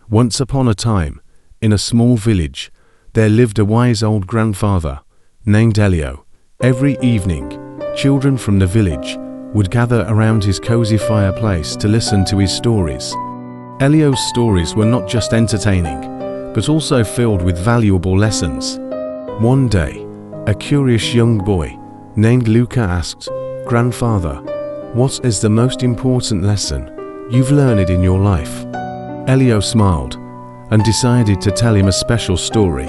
Once upon a time, in a small village, there lived a wise old grandfather named Elio. Every evening, children from the village would gather around his cozy fireplace to listen to his stories. Elio's stories were not just entertaining, but also filled with valuable lessons. One day, a curious young boy named Luca asked, "Grandfather, what is the most important lesson you've learned in your life?" Elio smiled and decided to tell him a special story.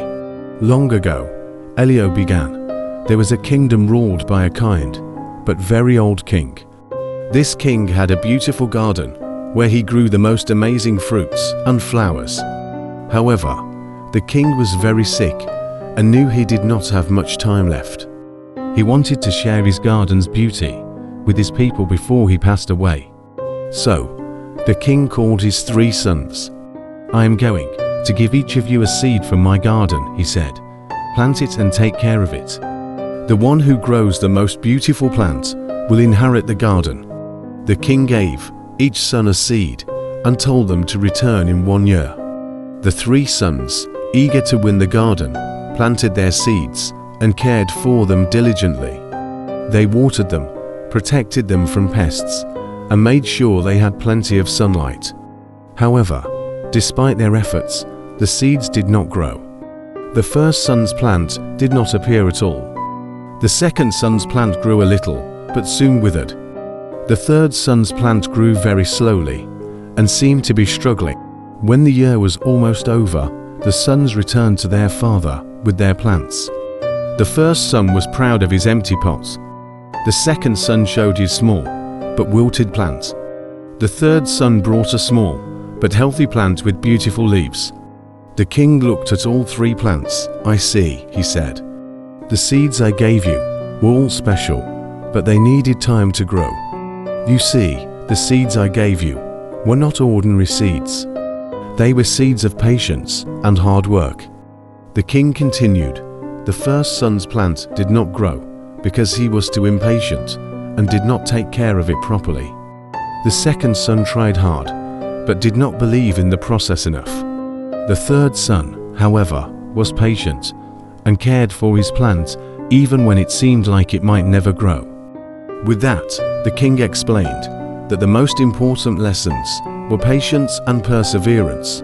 Long ago, Elio began, there was a kingdom ruled by a kind, but very old king. This king had a beautiful garden where he grew the most amazing fruits and flowers. However, the king was very sick and knew he did not have much time left. He wanted to share his garden's beauty with his people before he passed away. So, the king called his 3 sons. "I am going to give each of you a seed from my garden," he said. "Plant it and take care of it. The one who grows the most beautiful plant will inherit the garden." The king gave each son a seed and told them to return in 1 year. The 3 sons, eager to win the garden, planted their seeds and cared for them diligently. They watered them, protected them from pests, and made sure they had plenty of sunlight. However, despite their efforts, the seeds did not grow. The first son's plant did not appear at all. The second son's plant grew a little, but soon withered. The third son's plant grew very slowly and seemed to be struggling. When the year was almost over, the sons returned to their father with their plants. The first son was proud of his empty pot. The second son showed his small, but wilted plant. The third son brought a small, but healthy plant with beautiful leaves. The king looked at all 3 plants. "I see," he said. "The seeds I gave you were all special, but they needed time to grow. You see, the seeds I gave you were not ordinary seeds. They were seeds of patience and hard work." The king continued, "The first son's plant did not grow because he was too impatient and did not take care of it properly. The second son tried hard, but did not believe in the process enough. The third son, however, was patient and cared for his plant even when it seemed like it might never grow." With that, the king explained that the most important lessons were patience and perseverance.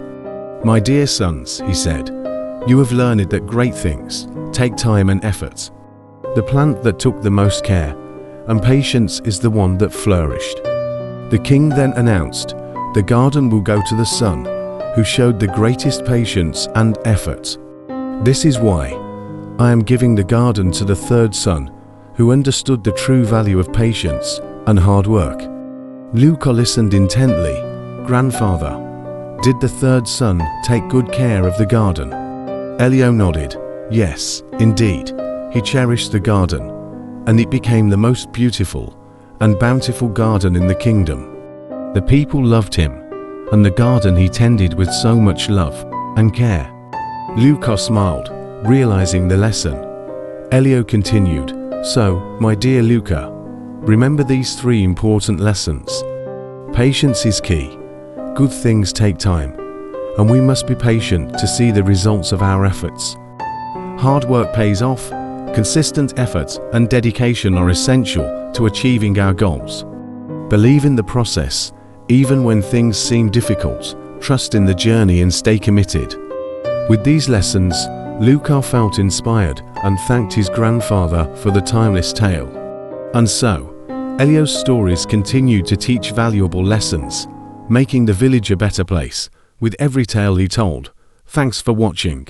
"My dear sons," he said, "you have learned that great things take time and effort. The plant that took the most care and patience is the one that flourished." The king then announced, "The garden will go to the son who showed the greatest patience and effort. This is why I am giving the garden to the third son who understood the true value of patience and hard work." Luca listened intently. "Grandfather, did the third son take good care of the garden?" Elio nodded. "Yes, indeed. He cherished the garden, and it became the most beautiful and bountiful garden in the kingdom. The people loved him, and the garden he tended with so much love and care." Luca smiled, realizing the lesson. Elio continued, "So, my dear Luca, remember these 3 important lessons. Patience is key. Good things take time, and we must be patient to see the results of our efforts. Hard work pays off. Consistent effort and dedication are essential to achieving our goals. Believe in the process, even when things seem difficult. Trust in the journey and stay committed." With these lessons, Luca felt inspired and thanked his grandfather for the timeless tale. And so, Elio's stories continued to teach valuable lessons, making the village a better place with every tale he told. Thanks for watching.